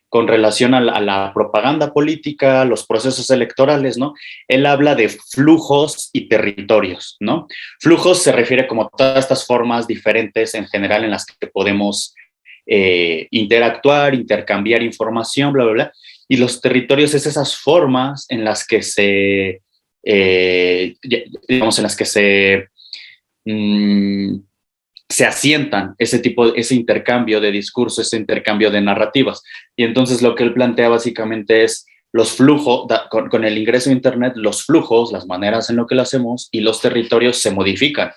con relación a la propaganda política, los procesos electorales, ¿no? Él habla de flujos y territorios, ¿no? Flujos se refiere como a todas estas formas diferentes en general en las que podemos interactuar, intercambiar información, bla, bla, bla. Y los territorios es esas formas en las que digamos, en las que se asientan ese intercambio de discursos, ese intercambio de narrativas. Y entonces lo que él plantea básicamente es los flujos, con el ingreso a Internet, los flujos, las maneras en lo que lo hacemos y los territorios se modifican.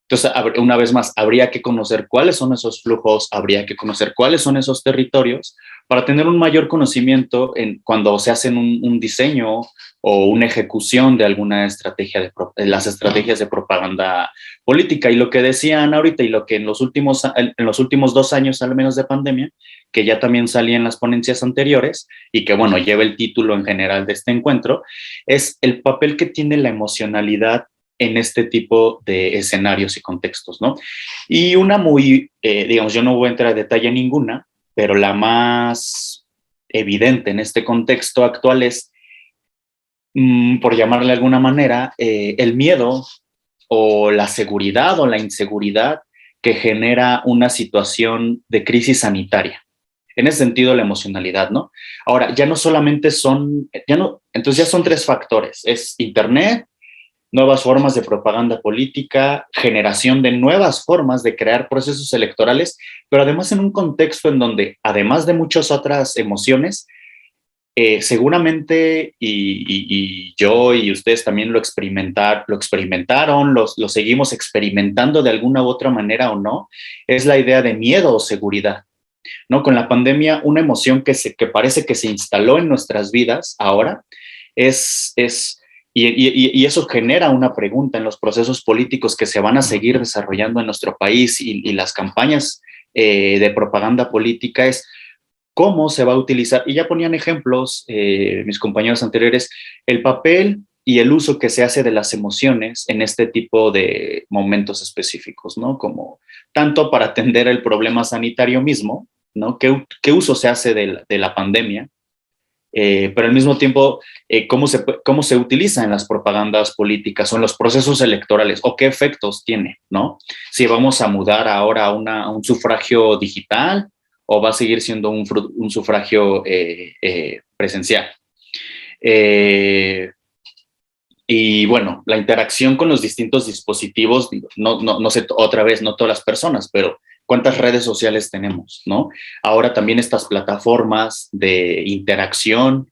Entonces, una vez más, habría que conocer cuáles son esos flujos, habría que conocer cuáles son esos territorios para tener un mayor conocimiento cuando se hacen un diseño o una ejecución de alguna estrategia, las estrategias de propaganda política. Y lo que decían ahorita y lo que en los últimos 2 años al menos de pandemia, que ya también salía en las ponencias anteriores y que, bueno, lleva el título en general de este encuentro, es el papel que tiene la emocionalidad en este tipo de escenarios y contextos, ¿no? Y una digamos, yo no voy a entrar a detalle ninguna, pero la más evidente en este contexto actual es, por llamarle de alguna manera, el miedo o la seguridad o la inseguridad que genera una situación de crisis sanitaria. En ese sentido, la emocionalidad, ¿no? Ahora, ya no solamente entonces ya son 3 factores, es Internet, nuevas formas de propaganda política, generación de nuevas formas de crear procesos electorales, pero además en un contexto en donde, además de muchas otras emociones, seguramente, y yo y ustedes también lo experimentaron, lo seguimos experimentando de alguna u otra manera o no, es la idea de miedo o seguridad, ¿no? Con la pandemia, una emoción que parece que se instaló en nuestras vidas ahora y eso genera una pregunta en los procesos políticos que se van a seguir desarrollando en nuestro país y las campañas de propaganda política es cómo se va a utilizar, y ya ponían ejemplos mis compañeros anteriores, el papel y el uso que se hace de las emociones en este tipo de momentos específicos, ¿no? Como tanto para atender el problema sanitario mismo, ¿no? ¿Qué uso se hace de la pandemia? Pero al mismo tiempo, cómo se utiliza en las propagandas políticas o en los procesos electorales o qué efectos tiene, ¿no? Si vamos a mudar ahora a un sufragio digital o va a seguir siendo un sufragio presencial. Y bueno, la interacción con los distintos dispositivos, no sé, otra vez, no todas las personas, pero cuántas redes sociales tenemos, ¿no? Ahora también estas plataformas de interacción,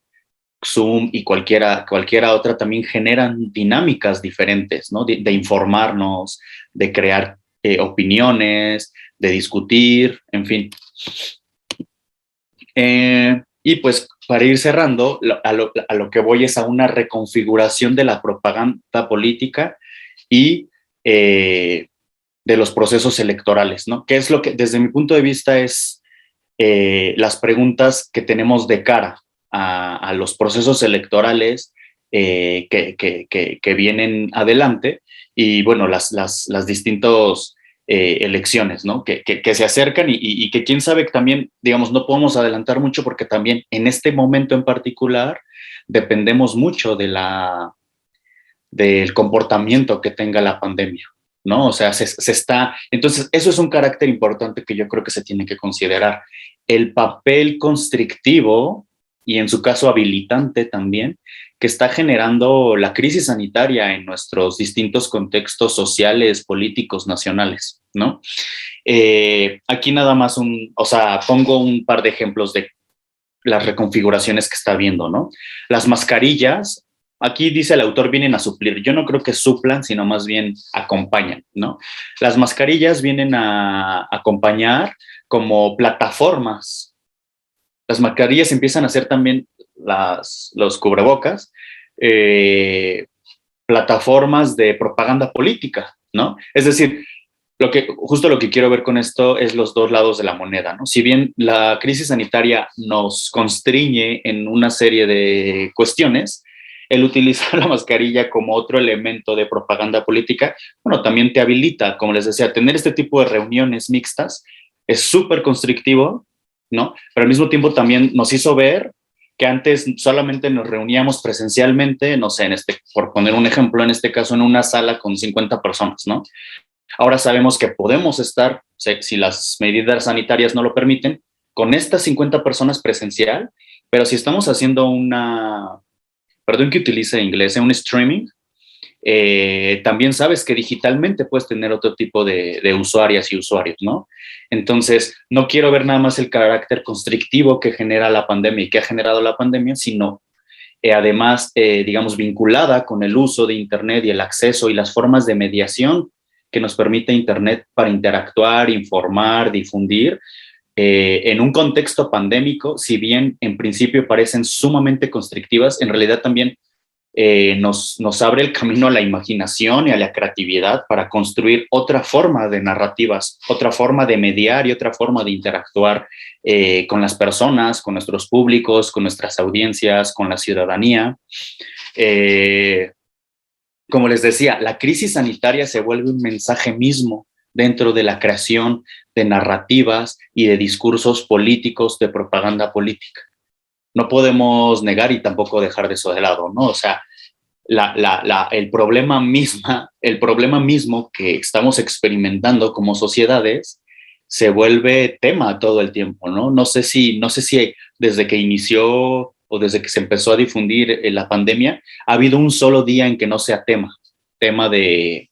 Zoom y cualquiera otra, también generan dinámicas diferentes, ¿no? De informarnos, de crear opiniones, de discutir, en fin. Y pues para ir cerrando, a lo que voy es a una reconfiguración de la propaganda política y de los procesos electorales, ¿no? Que es lo que desde mi punto de vista es las preguntas que tenemos de cara a los procesos electorales que vienen adelante y bueno, las distintos elecciones, ¿no? Que se acercan y que quién sabe también, digamos, no podemos adelantar mucho porque también en este momento en particular dependemos mucho del comportamiento que tenga la pandemia, ¿no? O sea, se está, entonces eso es un carácter importante que yo creo que se tiene que considerar. El papel constrictivo y en su caso habilitante también, que está generando la crisis sanitaria en nuestros distintos contextos sociales, políticos, nacionales, ¿no? Aquí nada más o sea, pongo un par de ejemplos de las reconfiguraciones que está habiendo, ¿no? Las mascarillas, aquí dice el autor, vienen a suplir. Yo no creo que suplan, sino más bien acompañan, ¿no? Las mascarillas vienen a acompañar como plataformas. Las mascarillas empiezan a ser también los cubrebocas, plataformas de propaganda política, ¿no? Es decir, justo lo que quiero ver con esto es los dos lados de la moneda, ¿no? Si bien la crisis sanitaria nos constriñe en una serie de cuestiones, el utilizar la mascarilla como otro elemento de propaganda política, bueno, también te habilita, como les decía, tener este tipo de reuniones mixtas es súper constrictivo, ¿no? Pero al mismo tiempo también nos hizo ver que antes solamente nos reuníamos presencialmente, no sé, por poner un ejemplo, en este caso en una sala con 50 personas, ¿no? Ahora sabemos que podemos estar, si las medidas sanitarias no lo permiten, con estas 50 personas presencial, pero si estamos haciendo perdón que utilice inglés, un streaming, también sabes que digitalmente puedes tener otro tipo de usuarias y usuarios, ¿no? Entonces, no quiero ver nada más el carácter constrictivo que genera la pandemia y que ha generado la pandemia, sino además, digamos, vinculada con el uso de Internet y el acceso y las formas de mediación que nos permite Internet para interactuar, informar, difundir. En un contexto pandémico, si bien en principio parecen sumamente constrictivas, en realidad también nos abre el camino a la imaginación y a la creatividad para construir otra forma de narrativas, otra forma de mediar y otra forma de interactuar con las personas, con nuestros públicos, con nuestras audiencias, con la ciudadanía. Como les decía, la crisis sanitaria se vuelve un mensaje mismo dentro de la creación de narrativas y de discursos políticos, de propaganda política. No podemos negar y tampoco dejar de eso de lado, ¿no? O sea, el problema mismo que estamos experimentando como sociedades se vuelve tema todo el tiempo, ¿no? No sé si desde que inició o desde que se empezó a difundir la pandemia, ha habido un solo día en que no sea tema de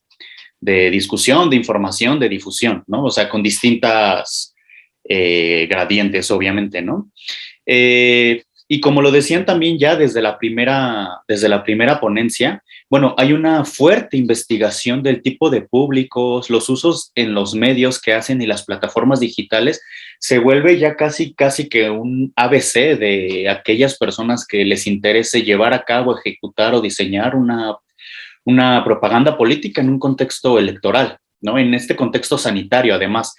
discusión, de información, de difusión, ¿no? O sea, con distintas gradientes, obviamente, ¿no? Y como lo decían también ya desde la primera ponencia, bueno, hay una fuerte investigación del tipo de públicos, los usos en los medios que hacen y las plataformas digitales, se vuelve ya casi que un ABC de aquellas personas que les interese llevar a cabo, ejecutar o diseñar una propaganda política en un contexto electoral, ¿no? En este contexto sanitario, además.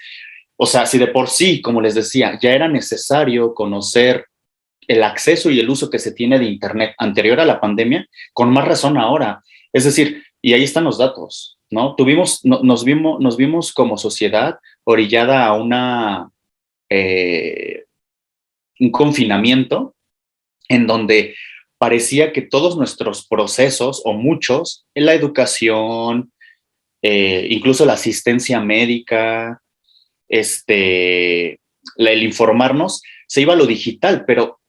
O sea, si de por sí, como les decía, ya era necesario conocer el acceso y el uso que se tiene de Internet anterior a la pandemia, con más razón ahora. Es decir, y ahí están los datos, ¿no? Nos vimos como sociedad orillada a un confinamiento en donde parecía que todos nuestros procesos, o muchos, en la educación, incluso la asistencia médica, el informarnos, se iba a lo digital, pero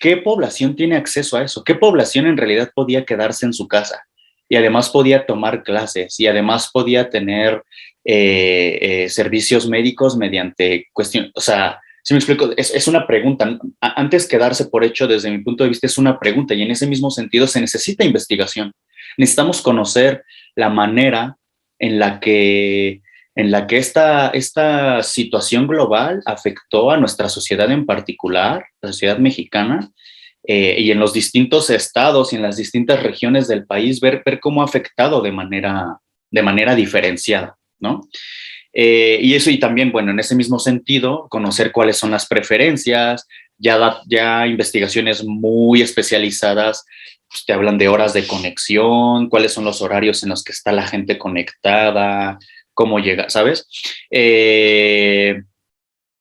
¿qué población tiene acceso a eso? ¿Qué población en realidad podía quedarse en su casa? Y además podía tomar clases y además podía tener servicios médicos mediante cuestión, o sea, si me explico, es una pregunta. Antes que darse por hecho, desde mi punto de vista, es una pregunta y en ese mismo sentido se necesita investigación. Necesitamos conocer la manera en la que, esta situación global afectó a nuestra sociedad en particular, la sociedad mexicana, y en los distintos estados y en las distintas regiones del país, ver cómo ha afectado de manera diferenciada, ¿no? Y eso, y también, bueno, en ese mismo sentido, conocer cuáles son las preferencias, ya investigaciones muy especializadas, pues, te hablan de horas de conexión, cuáles son los horarios en los que está la gente conectada, cómo llega, ¿sabes?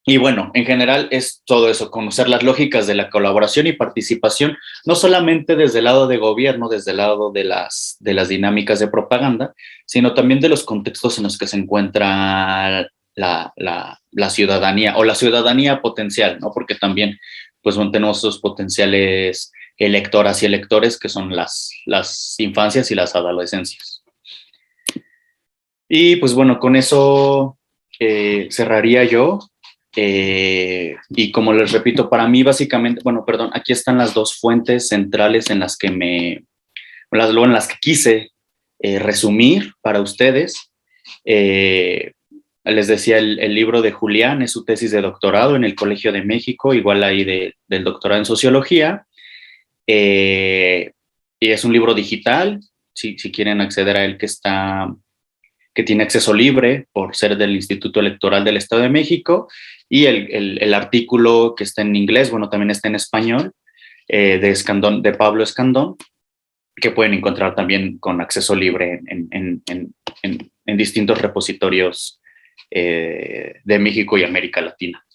Y bueno, en general es todo eso, conocer las lógicas de la colaboración y participación, no solamente desde el lado de gobierno, desde el lado de las dinámicas de propaganda, sino también de los contextos en los que se encuentra la ciudadanía o la ciudadanía potencial, ¿no? Porque también pues tenemos esos potenciales electoras y electores que son las infancias y las adolescencias. Y pues bueno, con eso cerraría yo. Y como les repito, para mí básicamente, bueno, perdón, aquí están las dos fuentes centrales en las que en las que quise resumir para ustedes. Les decía, el libro de Julián es su tesis de doctorado en el Colegio de México, igual ahí del doctorado en sociología. Y es un libro digital, si quieren acceder a él, que tiene acceso libre por ser del Instituto Electoral del Estado de México, y el artículo que está en inglés, bueno, también está en español, de Pablo Escandón, que pueden encontrar también con acceso libre en distintos repositorios de México y América Latina.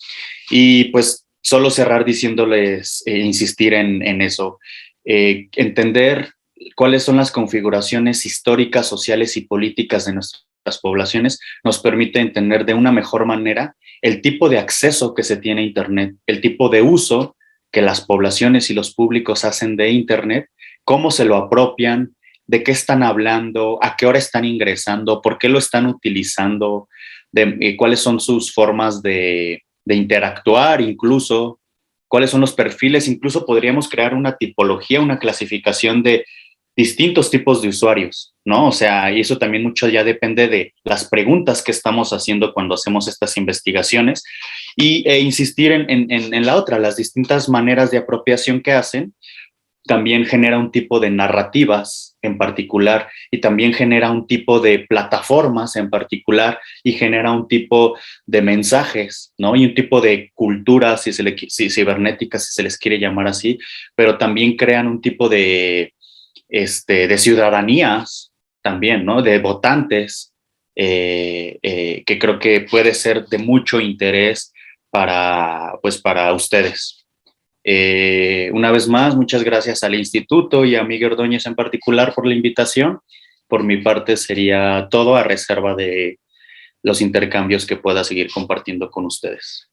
Y pues solo cerrar diciéndoles, insistir en eso, entender cuáles son las configuraciones históricas, sociales y políticas de nuestras poblaciones nos permite entender de una mejor manera el tipo de acceso que se tiene a Internet, el tipo de uso que las poblaciones y los públicos hacen de Internet, cómo se lo apropian, de qué están hablando, a qué hora están ingresando, por qué lo están utilizando, cuáles son sus formas de interactuar, incluso cuáles son los perfiles, incluso podríamos crear una tipología, una clasificación de distintos tipos de usuarios, ¿no? O sea, y eso también mucho ya depende de las preguntas que estamos haciendo cuando hacemos estas investigaciones e insistir en la otra, las distintas maneras de apropiación que hacen, también genera un tipo de narrativas en particular y también genera un tipo de plataformas en particular y genera un tipo de mensajes, ¿no? Y un tipo de cultura, cibernética, si se les quiere llamar así, pero también crean un tipo de ciudadanías también, ¿no? De votantes, que creo que puede ser de mucho interés para ustedes. Una vez más, muchas gracias al Instituto y a Miguel Ordóñez en particular por la invitación. Por mi parte sería todo, a reserva de los intercambios que pueda seguir compartiendo con ustedes.